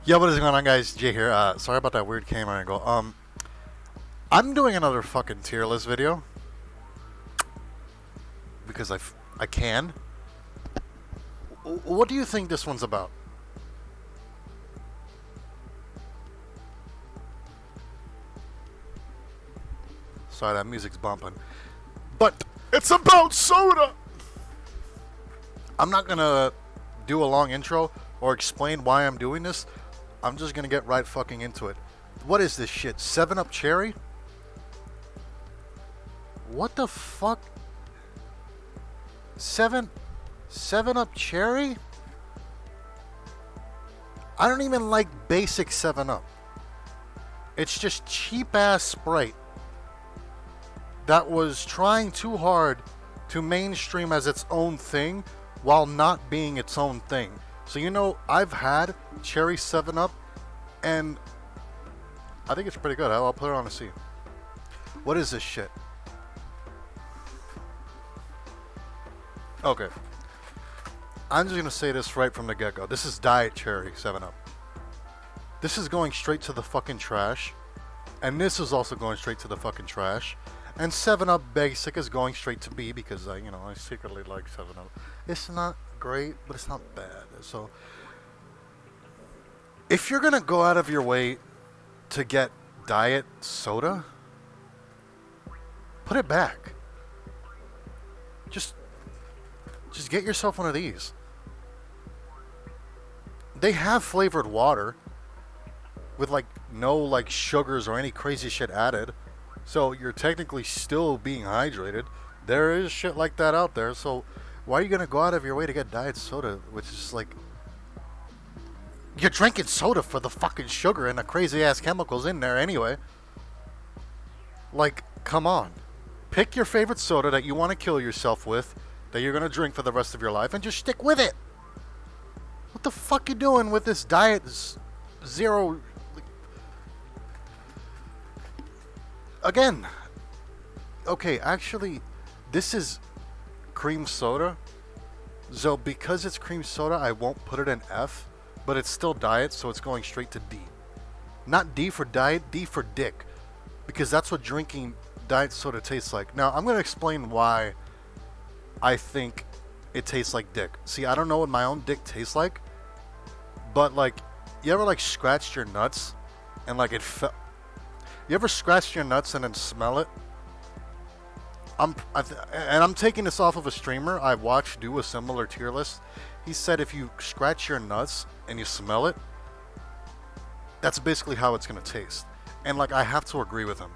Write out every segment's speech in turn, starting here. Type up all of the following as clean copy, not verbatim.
Yo, what is going on, guys? Jay here. Sorry about that weird camera angle. I'm doing another fucking tier list video because I can. What do you think this one's about? Sorry, that music's bumping. But it's about soda! I'm not gonna do a long intro or explain why I'm doing this. I'm just gonna get right fucking into it. What is this shit? 7-Up Cherry? What the fuck? 7-Up Cherry? I don't even like basic 7-Up. It's just cheap ass Sprite that was trying too hard to mainstream as its own thing while not being its own thing. So, you know, I've had Cherry 7-Up and I think it's pretty good. I'll put it on a C. What is this shit? Okay. I'm just going to say this right from the get-go. This is Diet Cherry 7-Up. This is going straight to the fucking trash. And this is also going straight to the fucking trash. And 7-Up Basic is going straight to B because, I secretly like 7-Up. It's not great, but it's not bad. So, if you're going to go out of your way to get diet soda, put it back. Just get yourself one of these. They have flavored water with no sugars or any crazy shit added. So you're technically still being hydrated. There is shit like that out there. So why are you gonna go out of your way to get diet soda, which is you're drinking soda for the fucking sugar and the crazy ass chemicals in there anyway. Come on. Pick your favorite soda that you want to kill yourself with, that you're gonna drink for the rest of your life, and just stick with it. What the fuck you doing with this diet zero? Again, okay, actually, this is cream soda. So because it's cream soda, I won't put it in F, but it's still diet, so it's going straight to D. Not D for diet, D for dick, because that's what drinking diet soda tastes like. Now, I'm going to explain why I think it tastes like dick. See, I don't know what my own dick tastes like, but you ever scratched your nuts and it felt. You ever scratch your nuts and then smell it? I'm taking this off of a streamer I watched do a similar tier list. He said if you scratch your nuts and you smell it, that's basically how it's gonna taste. And I have to agree with him.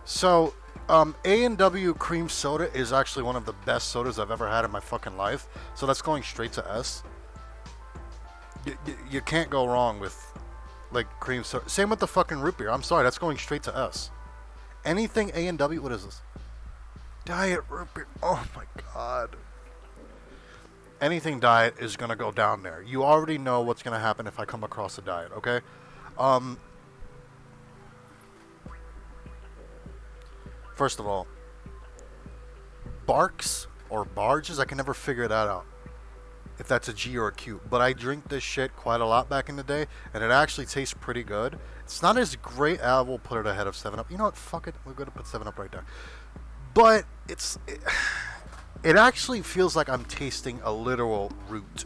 So, A&W cream soda is actually one of the best sodas I've ever had in my fucking life. So that's going straight to S. You can't go wrong with cream soda. Same with the fucking root beer. I'm sorry, that's going straight to S. Anything A&W, what is this? Diet root beer. Oh my god. Anything diet is gonna go down there. You already know what's gonna happen if I come across a diet, okay? First of all, Barks or Barges, I can never figure that out, if that's a G or a Q. But I drink this shit quite a lot back in the day, and it actually tastes pretty good. It's not as great. I will put it ahead of 7-Up. You know what? Fuck it. We're going to put 7-Up right there. But it actually feels like I'm tasting a literal root.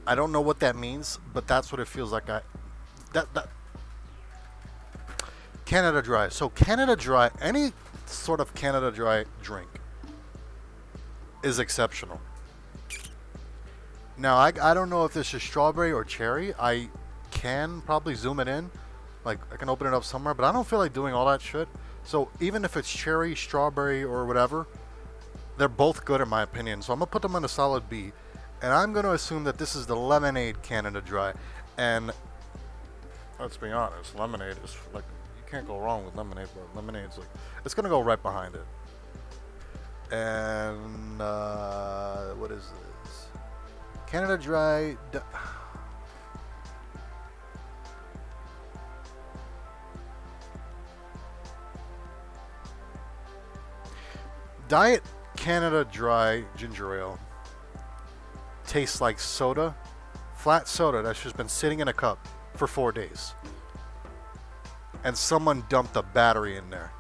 I don't know what that means, but that's what it feels like. Canada Dry. So Canada Dry, any sort of Canada Dry drink is exceptional. Now, I don't know if this is strawberry or cherry. I can probably zoom it in. I can open it up somewhere, but I don't feel like doing all that shit. So even if it's cherry, strawberry, or whatever, they're both good in my opinion. So I'm going to put them in a solid B. And I'm going to assume that this is the Lemonade Canada Dry. And let's be honest, lemonade is you can't go wrong with lemonade, but lemonade's it's going to go right behind it. And what is this? Canada Dry. Diet Canada Dry Ginger Ale tastes like soda, flat soda that's just been sitting in a cup for 4 days. And someone dumped a battery in there.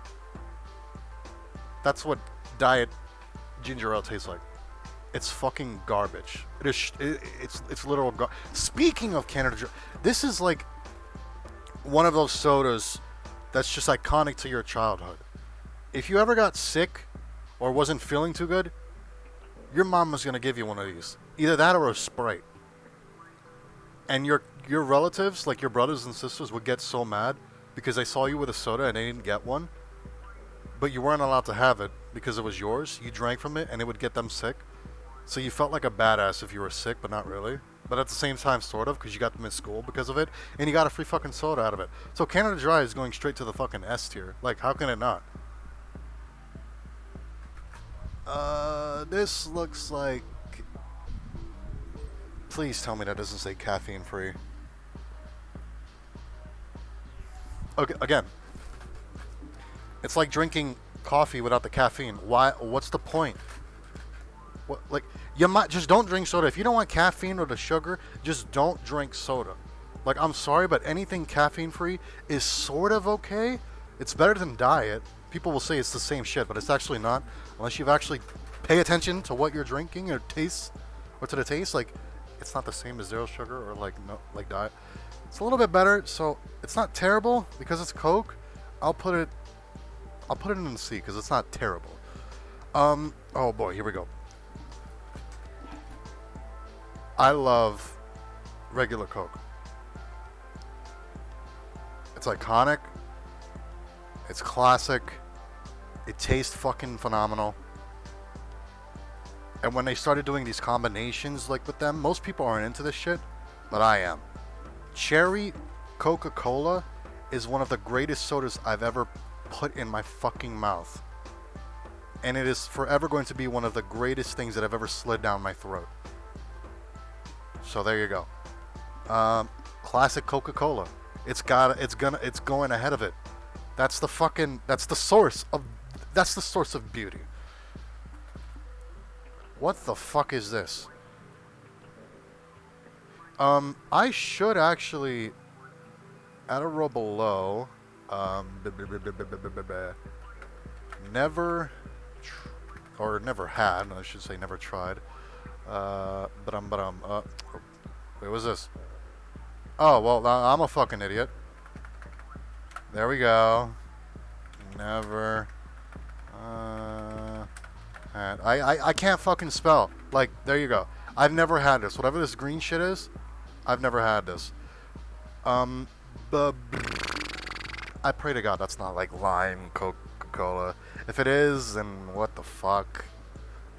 That's what diet ginger ale tastes like. It's fucking garbage. It's literal Speaking of Canada Dry, this is like one of those sodas that's just iconic to your childhood. If you ever got sick or wasn't feeling too good, your mom was gonna give you one of these. Either that or a Sprite. And your relatives, like your brothers and sisters, would get so mad because they saw you with a soda and they didn't get one. But you weren't allowed to have it because it was yours. You drank from it and it would get them sick. So you felt like a badass if you were sick, but not really. But at the same time, sort of, because you got them in school because of it. And you got a free fucking soda out of it. So Canada Dry is going straight to the fucking S tier. Like, how can it not? This looks like... Please tell me that doesn't say caffeine free. Okay, again. It's like drinking coffee without the caffeine. Why? What's the point? What, like, you might just don't drink soda. If you don't want caffeine or the sugar, just don't drink soda. Like, I'm sorry, but anything caffeine free is sort of okay. It's better than diet. People will say it's the same shit, but it's actually not. Unless you've actually pay attention to what you're drinking or taste, or to the taste. Like, it's not the same as zero sugar or like diet. It's a little bit better, so it's not terrible because it's Coke. I'll put it in C because it's not terrible. Oh boy, here we go. I love regular Coke. It's iconic. It's classic. It tastes fucking phenomenal. And when they started doing these combinations like with them, most people aren't into this shit, but I am. Cherry Coca-Cola is one of the greatest sodas I've ever put in my fucking mouth. And it is forever going to be one of the greatest things that I've ever slid down my throat. So there you go. Classic Coca-Cola. It's going ahead of it. That's the source of beauty. What the fuck is this? I should actually, at a row below, never had, I should say never tried. Wait, what's this? Oh, well, I'm a fucking idiot. There we go. Never had. I can't fucking spell. Like, there you go. I've never had this. Whatever this green shit is, I've never had this. But I pray to God that's not like lime Coca-Cola. If it is, then what the fuck?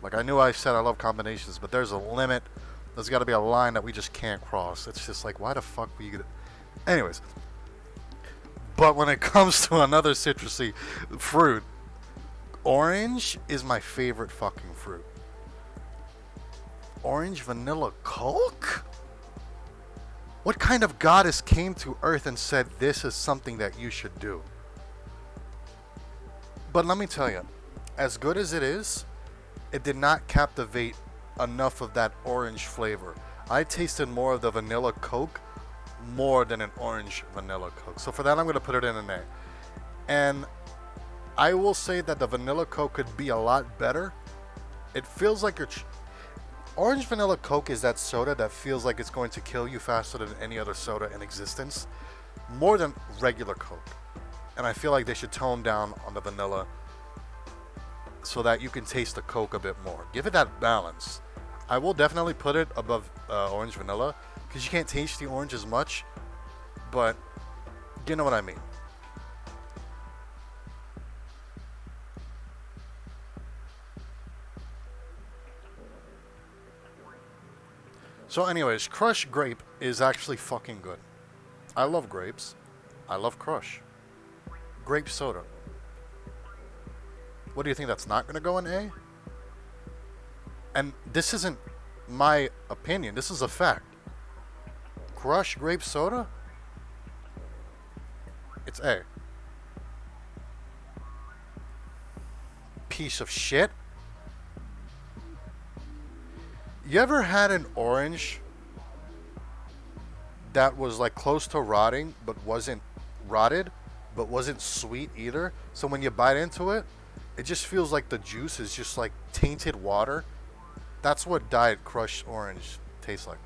Like, I knew I said I love combinations, but there's a limit. There's got to be a line that we just can't cross. It's just like, why the fuck we could... Anyways. But when it comes to another citrusy fruit, orange is my favorite fucking fruit. Orange vanilla Coke? What kind of goddess came to Earth and said this is something that you should do? But let me tell you, as good as it is, it did not captivate enough of that orange flavor. I tasted more of the vanilla Coke more than an orange vanilla Coke. So for that, I'm going to put it in an A. And I will say that the vanilla Coke could be a lot better. It feels like orange vanilla Coke is that soda that feels like it's going to kill you faster than any other soda in existence, more than regular Coke. And I feel like they should tone down on the vanilla so that you can taste the Coke a bit more. Give it that balance. I will definitely put it above orange vanilla because you can't taste the orange as much, but you know what I mean. So anyways, Crush Grape is actually fucking good. I love grapes. I love Crush. Grape soda. What do you think, that's not going to go in A? And this isn't my opinion. This is a fact. Crush grape soda? It's A. Piece of shit. You ever had an orange that was like close to rotting, but wasn't rotted, but wasn't sweet either? So when you bite into it, it just feels like the juice is just like tainted water. That's what Diet Crush orange tastes like.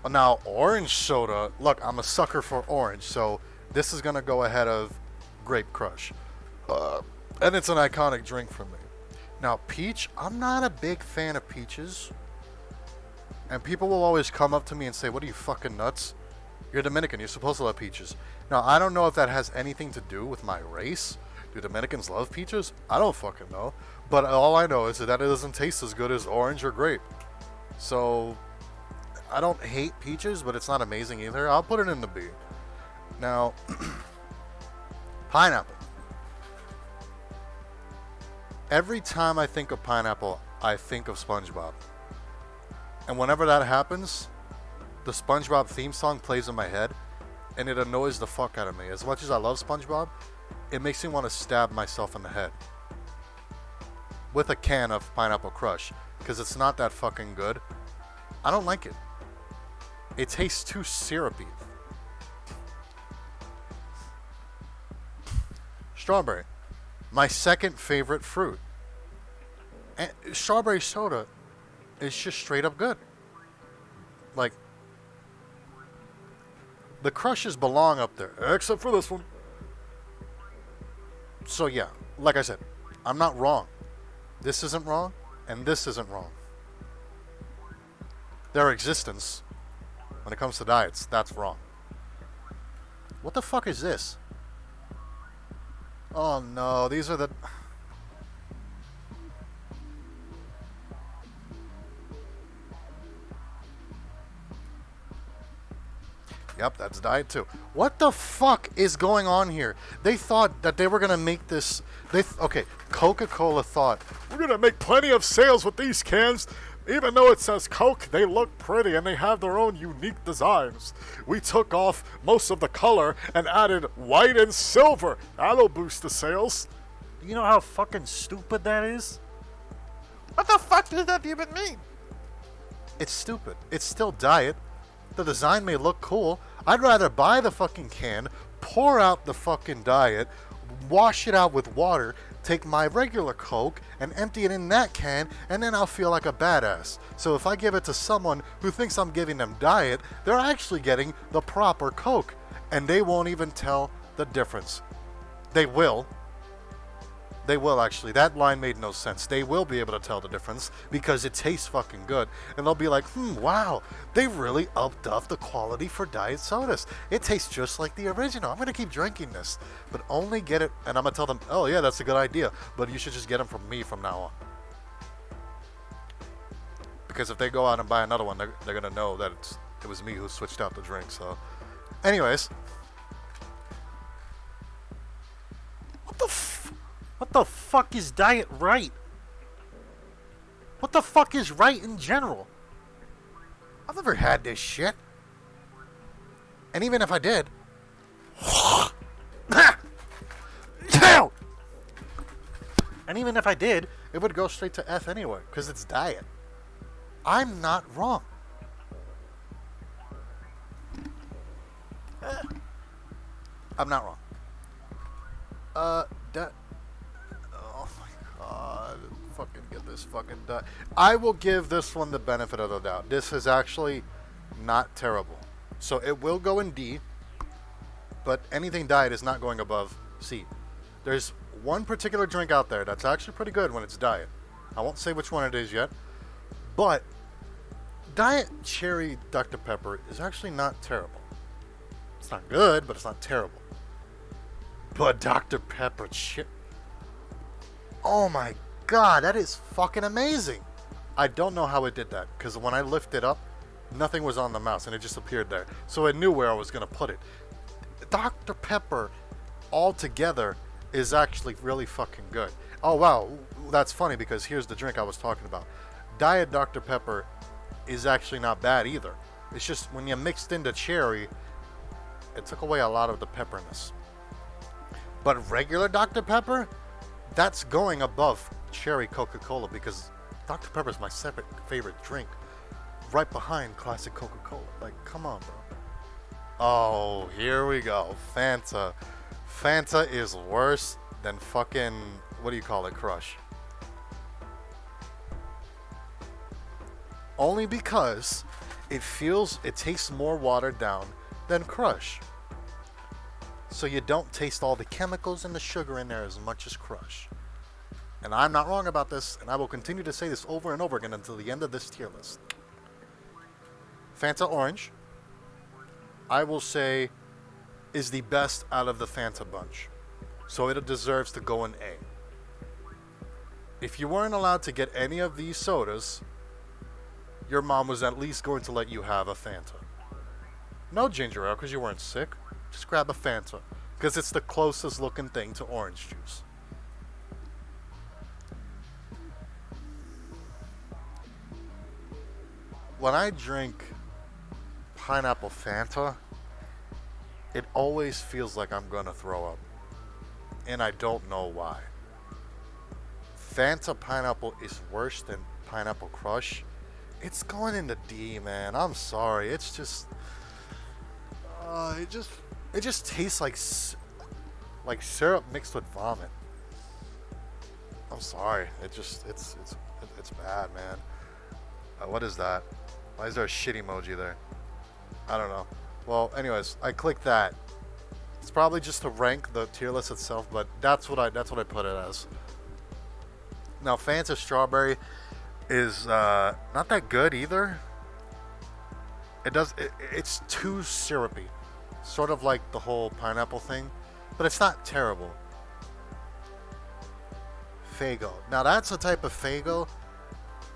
Now, orange soda, look, I'm a sucker for orange, so this is going to go ahead of Grape Crush. And it's an iconic drink for me. Now, peach, I'm not a big fan of peaches. And people will always come up to me and say, what are you, fucking nuts? You're Dominican, you're supposed to love peaches. Now, I don't know if that has anything to do with my race. Do Dominicans love peaches? I don't fucking know. But all I know is that it doesn't taste as good as orange or grape. So, I don't hate peaches, but it's not amazing either. I'll put it in the B. Now, pineapple. Every time I think of pineapple, I think of SpongeBob. And whenever that happens, the SpongeBob theme song plays in my head, and it annoys the fuck out of me. As much as I love SpongeBob, it makes me want to stab myself in the head with a can of Pineapple Crush, because it's not that fucking good. I don't like it. It tastes too syrupy. Strawberry. My second favorite fruit. And strawberry soda is just straight up good. Like, the crushes belong up there, except for this one. So yeah, like I said, I'm not wrong. This isn't wrong, and this isn't wrong. Their existence, when it comes to diets, that's wrong. What the fuck is this? Oh no, these are the... Yep, that's diet too. What the fuck is going on here? They thought that they were gonna make this... Okay, Coca-Cola thought, we're gonna make plenty of sales with these cans. Even though it says Coke, they look pretty and they have their own unique designs. We took off most of the color and added white and silver. That'll boost the sales. Do you know how fucking stupid that is? What the fuck does that even mean? It's stupid. It's still diet. The design may look cool. I'd rather buy the fucking can, pour out the fucking diet, wash it out with water, take my regular Coke and empty it in that can, and then I'll feel like a badass. So if I give it to someone who thinks I'm giving them diet, they're actually getting the proper Coke, and they won't even tell the difference. They will. They will actually. That line made no sense. They will be able to tell the difference because it tastes fucking good. And they'll be like, wow, they really upped up the quality for diet sodas. It tastes just like the original. I'm going to keep drinking this. But only get it, and I'm going to tell them, oh yeah, that's a good idea. But you should just get them from me from now on. Because if they go out and buy another one, they're going to know that it was me who switched out the drink. So, anyways. What the fuck is diet right? What the fuck is right in general? I've never had this shit. And even if I did... and even if I did, it would go straight to F anyway, because it's diet. I'm not wrong. I'm not wrong. Oh my god. Fucking get this fucking done. I will give this one the benefit of the doubt. This is actually not terrible. So it will go in D, but anything diet is not going above C. There's one particular drink out there that's actually pretty good when it's diet. I won't say which one it is yet, but Diet Cherry Dr. Pepper is actually not terrible. It's not good, but it's not terrible. But Dr. Pepper oh my god, that is fucking amazing. I don't know how it did that, because when I lifted up, nothing was on the mouse and it just appeared there. So I knew where I was going to put it. Dr. Pepper altogether is actually really fucking good. Oh wow, that's funny because here's the drink I was talking about. Diet Dr. Pepper is actually not bad either. It's just when you mixed in the cherry, it took away a lot of the pepperness. But regular Dr. Pepper, that's going above cherry Coca-Cola because Dr. Pepper is my second favorite drink, right behind classic Coca-Cola. Like, come on, bro. Oh, here we go. Fanta. Fanta is worse than fucking, what do you call it, Crush. Only because it tastes more watered down than Crush. So you don't taste all the chemicals and the sugar in there as much as Crush. And I'm not wrong about this, and I will continue to say this over and over again until the end of this tier list. Fanta Orange, I will say, is the best out of the Fanta bunch. So it deserves to go in A. If you weren't allowed to get any of these sodas, your mom was at least going to let you have a Fanta. No ginger ale because you weren't sick. Just grab a Fanta because it's the closest looking thing to orange juice. When I drink pineapple Fanta, it always feels like I'm gonna throw up. And I don't know why. Fanta pineapple is worse than pineapple Crush. It's going into D, man. I'm sorry. It's just, it just tastes like syrup mixed with vomit. I'm sorry. It's bad, man. What is that? Why is there a shit emoji there? I don't know. Well, anyways, I clicked that. It's probably just to rank the tier list itself, but that's what I put it as. Now, Fanta Strawberry is not that good either. It's too syrupy, sort of like the whole pineapple thing, but it's not terrible. Faygo. Now that's a type of Faygo.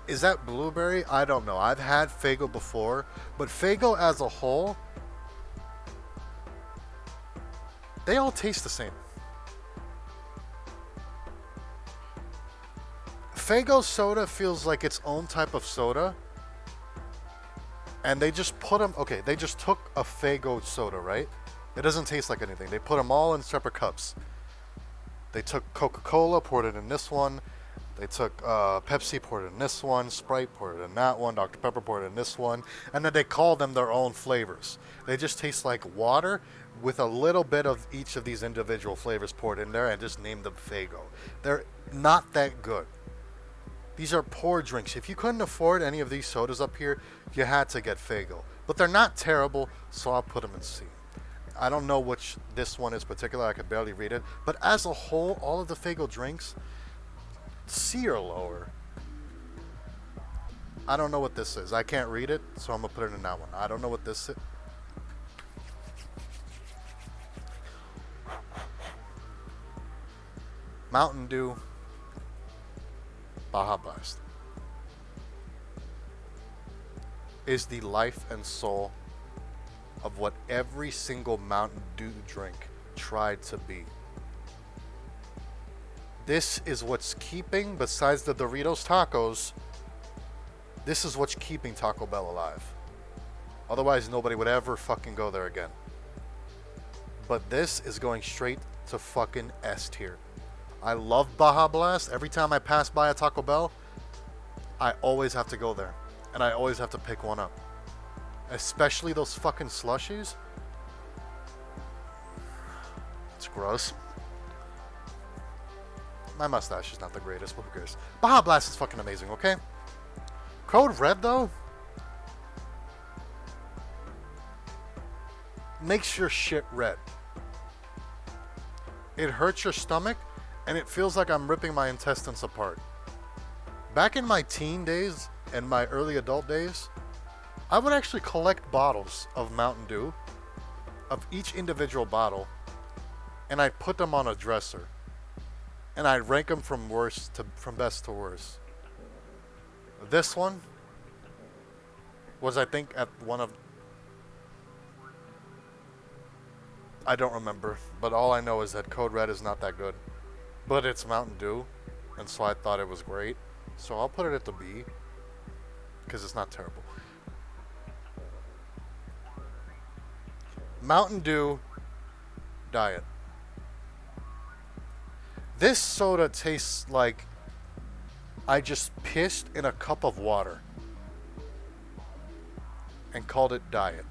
Is that blueberry? I don't know. I've had Faygo before, but Faygo as a whole, they all taste the same. Faygo soda feels like its own type of soda. And they just put them, okay, they just took a Faygo soda, right? It doesn't taste like anything. They put them all in separate cups. They took Coca-Cola, poured it in this one. They took Pepsi, poured it in this one. Sprite, poured it in that one. Dr. Pepper, poured it in this one. And then they called them their own flavors. They just taste like water with a little bit of each of these individual flavors poured in there and just named them Faygo. They're not that good. These are poor drinks. If you couldn't afford any of these sodas up here, you had to get Faygo. But they're not terrible, so I'll put them in C. I don't know which this one is particular. I could barely read it. But as a whole, all of the Faygo drinks, C or lower. I don't know what this is. I can't read it, so I'm going to put it in that one. I don't know what this is. Mountain Dew Baja Blast is the life and soul of what every single Mountain Dew drink tried to be. This is what's keeping, besides the Doritos tacos, this is what's keeping Taco Bell alive. Otherwise, nobody would ever fucking go there again. But this is going straight to fucking S tier. I love Baja Blast. Every time I pass by a Taco Bell, I always have to go there. And I always have to pick one up. Especially those fucking slushies. It's gross. My mustache is not the greatest, but who cares? Baja Blast is fucking amazing, okay? Code Red, though, makes your shit red. It hurts your stomach, and it feels like I'm ripping my intestines apart. Back in my teen days and my early adult days, I would actually collect bottles of Mountain Dew, of each individual bottle, and I'd put them on a dresser. And I'd rank them from best to worst. This one was, I think, at one of... I don't remember, but all I know is that Code Red is not that good. But it's Mountain Dew, and so I thought it was great. So I'll put it at the B, because it's not terrible. Mountain Dew Diet. This soda tastes like I just pissed in a cup of water and called it diet.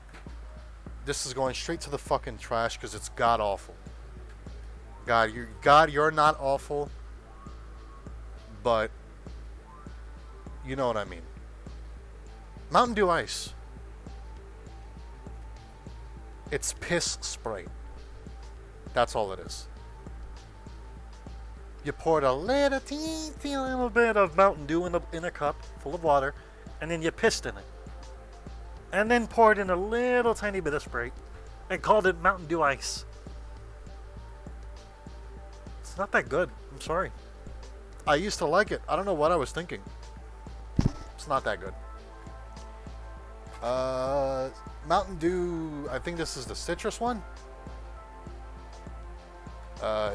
This is going straight to the fucking trash because it's god awful. God, you're not awful, but you know what I mean. Mountain Dew Ice. It's piss Sprite. That's all it is. You poured a little teeny little bit of Mountain Dew in a cup full of water, and then you pissed in it. And then poured in a little tiny bit of Sprite and called it Mountain Dew Ice. It's not that good. I'm sorry. I used to like it. I don't know what I was thinking. It's not that good. Mountain Dew, I think this is the citrus one.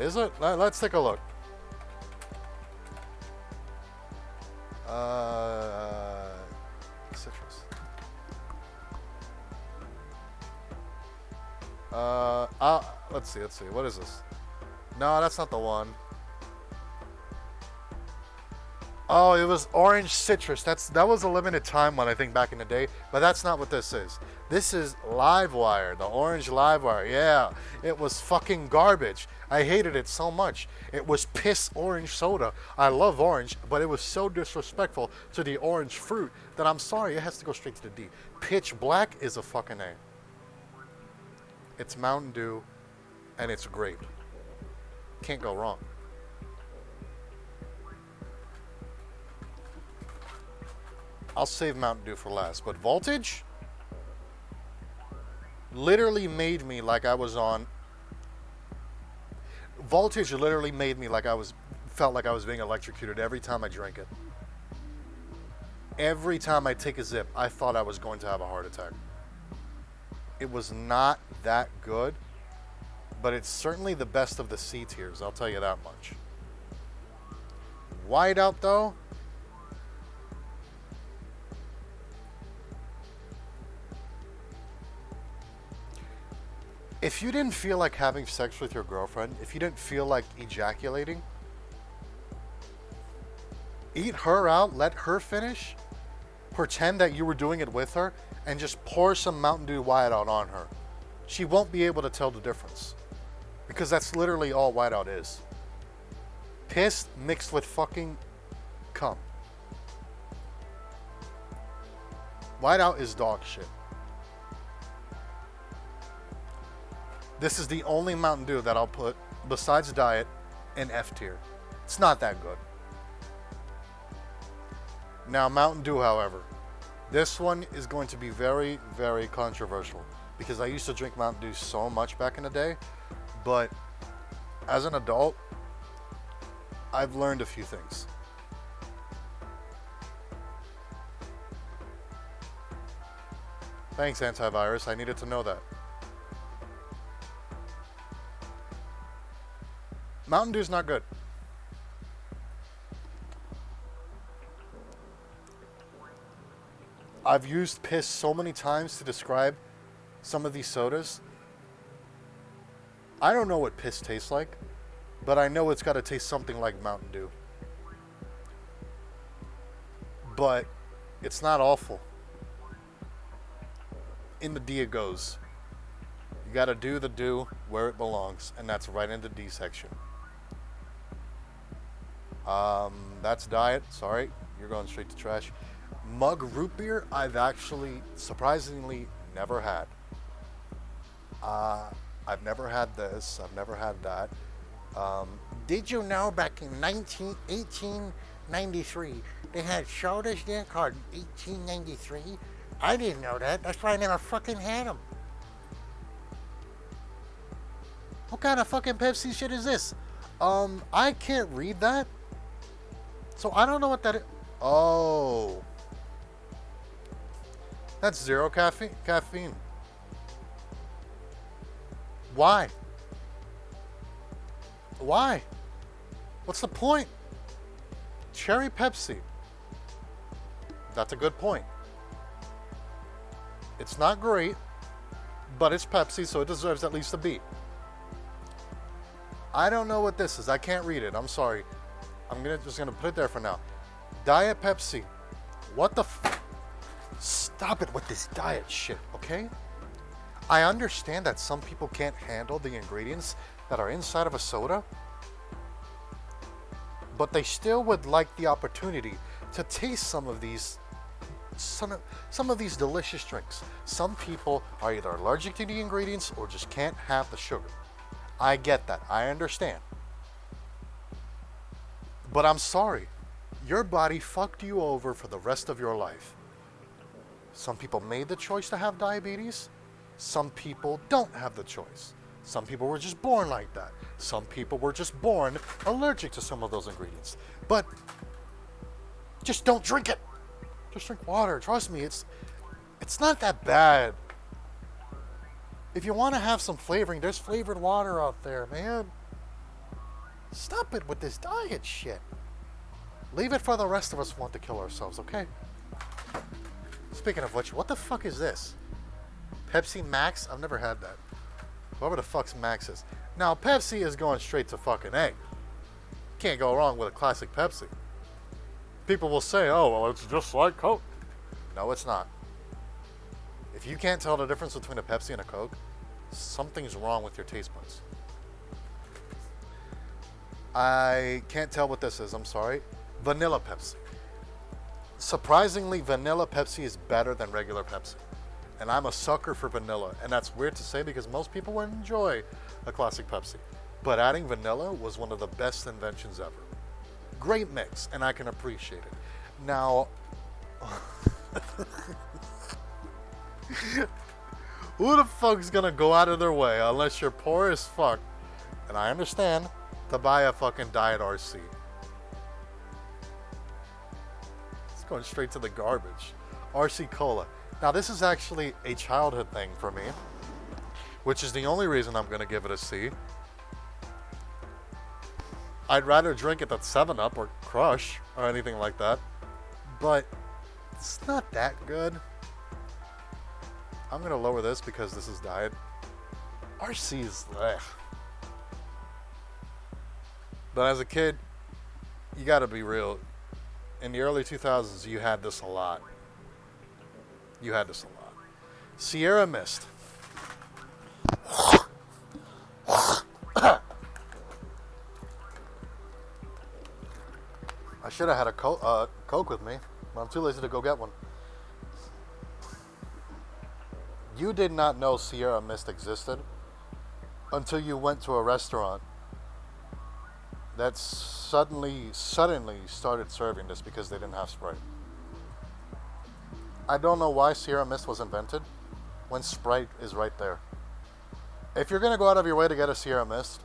Is it? Let's take a look. Citrus. Let's see. What is this? No, that's not the one. Oh, it was orange citrus. That was a limited time one, I think, back in the day. But that's not what this is. This is Livewire, the orange Livewire. Yeah, it was fucking garbage. I hated it so much. It was piss orange soda. I love orange, but it was so disrespectful to the orange fruit that I'm sorry, it has to go straight to the D. Pitch Black is a fucking A. It's Mountain Dew, and it's grape. Can't go wrong. I'll save Mountain Dew for last, but Voltage literally made me like I was on. Voltage literally made me like felt like I was being electrocuted every time I drank it. Every time I take a sip, I thought I was going to have a heart attack. It was not that good, but it's certainly the best of the C tiers, I'll tell you that much. Whiteout, though, if you didn't feel like having sex with your girlfriend, if you didn't feel like ejaculating, eat her out, let her finish, pretend that you were doing it with her, and just pour some Mountain Dew Whiteout on her. She won't be able to tell the difference. Because that's literally all Whiteout is. Piss mixed with fucking cum. Whiteout is dog shit. This is the only Mountain Dew that I'll put, besides Diet, in F tier. It's not that good. Now, Mountain Dew, however, this one is going to be very, very controversial because I used to drink Mountain Dew so much back in the day, but as an adult, I've learned a few things. Thanks, Antivirus. I needed to know that. Mountain Dew's not good. I've used piss so many times to describe some of these sodas. I don't know what piss tastes like, but I know it's got to taste something like Mountain Dew. But it's not awful. In the D it goes. You got to do the dew where it belongs, and that's right in the D section. That's Diet. Sorry, you're going straight to trash. Mug root beer, I've actually surprisingly never had. I've never had this. I've never had that. Did you know back in 1893 they had sodas there called 1893? I didn't know that. That's why I never fucking had them. What kind of fucking Pepsi shit is this? I can't read that. So I don't know what that is. Oh. That's zero caffeine. Why? Why? What's the point? Cherry Pepsi. That's a good point. It's not great, but it's Pepsi, so it deserves at least a B. I don't know what this is. I can't read it. I'm sorry. I'm just gonna put it there for now. Diet Pepsi. What the Stop it with this diet shit, okay? I understand that some people can't handle the ingredients that are inside of a soda, but they still would like the opportunity to taste some of these delicious drinks. Some people are either allergic to the ingredients or just can't have the sugar. I get that. I understand. But I'm sorry. Your body fucked you over for the rest of your life. Some people made the choice to have diabetes. Some people don't have the choice. Some people were just born like that. Some people were just born allergic to some of those ingredients. But just don't drink it. Just drink water. Trust me, it's not that bad. If you want to have some flavoring, there's flavored water out there, man. Stop it with this diet shit. Leave it for the rest of us who want to kill ourselves, okay? Speaking of which, what the fuck is this? Pepsi Max? I've never had that. Whatever the fuck's Max is. Now, Pepsi is going straight to fucking A. Can't go wrong with a classic Pepsi. People will say, oh, well, it's just like Coke. No, it's not. If you can't tell the difference between a Pepsi and a Coke, something's wrong with your taste buds. I can't tell what this is, I'm sorry. Vanilla Pepsi. Surprisingly, vanilla Pepsi is better than regular Pepsi. And I'm a sucker for vanilla. And that's weird to say because most people would enjoy a classic Pepsi. But adding vanilla was one of the best inventions ever. Great mix, and I can appreciate it. Now, who the fuck's gonna go out of their way, unless you're poor as fuck, and I understand, to buy a fucking Diet RC? It's going straight to the garbage. RC Cola. Now, this is actually a childhood thing for me, which is the only reason I'm gonna give it a C. I'd rather drink it than 7-Up or Crush or anything like that. But it's not that good. I'm going to lower this because this is diet. RC is ugh. But as a kid, you got to be real. In the early 2000s, you had this a lot. You had this a lot. Sierra Mist. I should have had a Coke with me, but I'm too lazy to go get one. You did not know Sierra Mist existed until you went to a restaurant that suddenly started serving this because they didn't have Sprite. I don't know why Sierra Mist was invented when Sprite is right there. If you're going to go out of your way to get a Sierra Mist,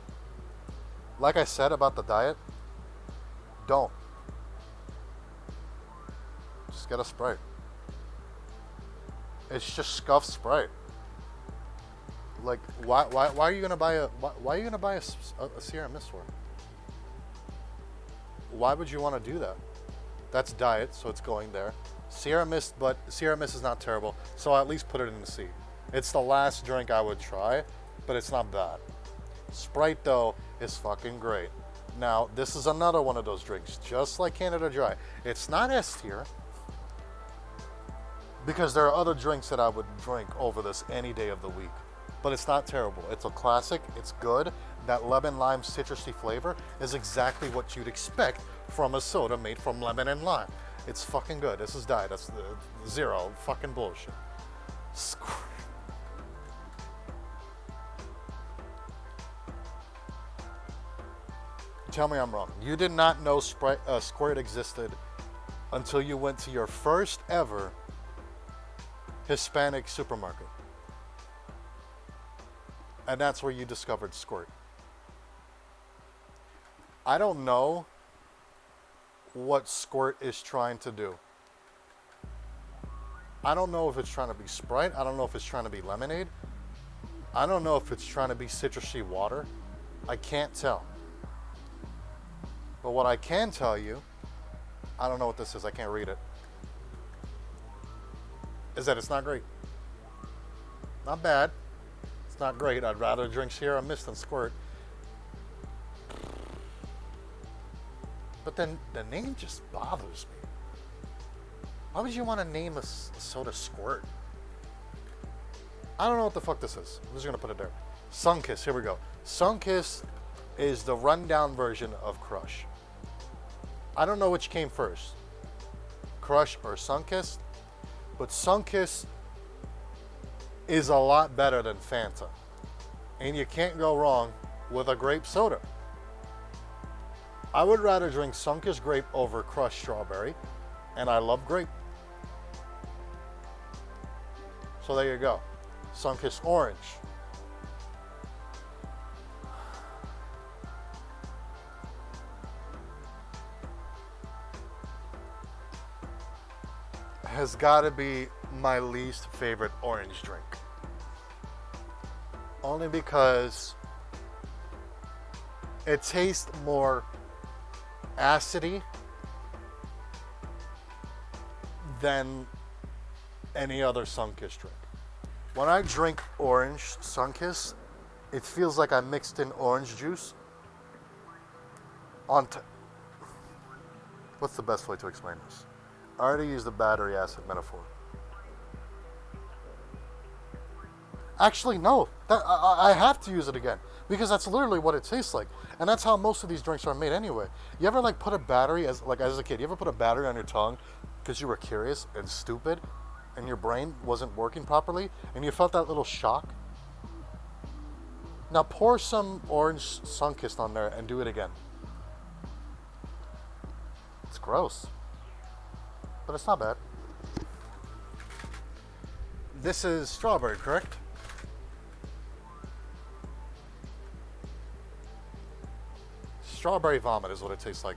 like I said about the diet, don't. Just get a Sprite. It's just scuffed Sprite. Like, why are you gonna buy a Sierra Mist for? Why would you want to do that? That's diet, so it's going there. Sierra Mist, but Sierra Mist is not terrible, so I'll at least put it in the C. It's the last drink I would try, but it's not bad. Sprite though is fucking great. Now, this is another one of those drinks, just like Canada Dry. It's not S tier, because there are other drinks that I would drink over this any day of the week. But it's not terrible. It's a classic. It's good. That lemon lime citrusy flavor is exactly what you'd expect from a soda made from lemon and lime. It's fucking good. This is diet. That's zero fucking bullshit. Tell me I'm wrong. You did not know Squirt existed until you went to your first ever Hispanic supermarket. And that's where you discovered Squirt. I don't know what Squirt is trying to do. I don't know if it's trying to be Sprite. I don't know if it's trying to be lemonade. I don't know if it's trying to be citrusy water. I can't tell. But what I can tell you, I don't know what this is. I can't read it. Is that it's not great. Not bad. It's not great. I'd rather drink Sierra Mist than Squirt. But then the name just bothers me. Why would you want to name a soda Squirt? I don't know what the fuck this is. I'm just gonna put it there. Sunkist, here we go. Sunkist is the rundown version of Crush. I don't know which came first, Crush or Sunkist, but Sunkist is a lot better than Fanta. And you can't go wrong with a grape soda. I would rather drink Sunkist grape over Crush strawberry, and I love grape. So there you go. Sunkist orange. Has got to be my least favorite orange drink. Only because it tastes more acidy than any other Sunkist drink. When I drink orange Sunkist, it feels like I mixed in orange juice on what's the best way to explain this? I already used the battery acid metaphor. Actually, no. I have to use it again because that's literally what it tastes like, and that's how most of these drinks are made anyway. You ever like put a battery as a kid? You ever put a battery on your tongue because you were curious and stupid, and your brain wasn't working properly, and you felt that little shock? Now pour some orange Sunkist on there and do it again. It's gross, but it's not bad. This is strawberry, correct? Strawberry vomit is what it tastes like.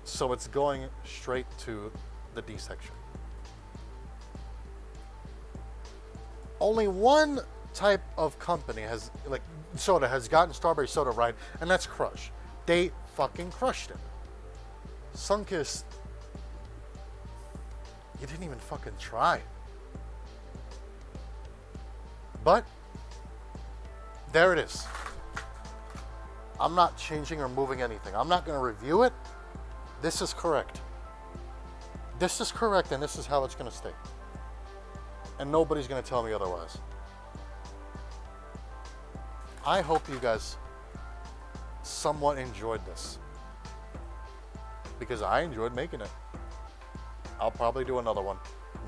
So it's going straight to the D section. Only one type of company has, like, soda has gotten strawberry soda right, and that's Crush. They fucking crushed it. Sunkist, you didn't even fucking try. But there it is. I'm not changing or moving anything. I'm not going to review it. This is correct. This is correct, and this is how it's going to stay. And nobody's going to tell me otherwise. I hope you guys somewhat enjoyed this, because I enjoyed making it. I'll probably do another one.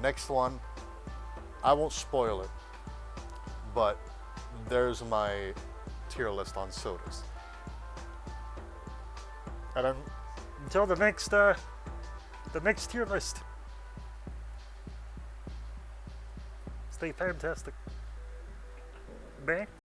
Next one, I won't spoil it, but there's my tier list on sodas. And until the next tier list, stay fantastic. Bye.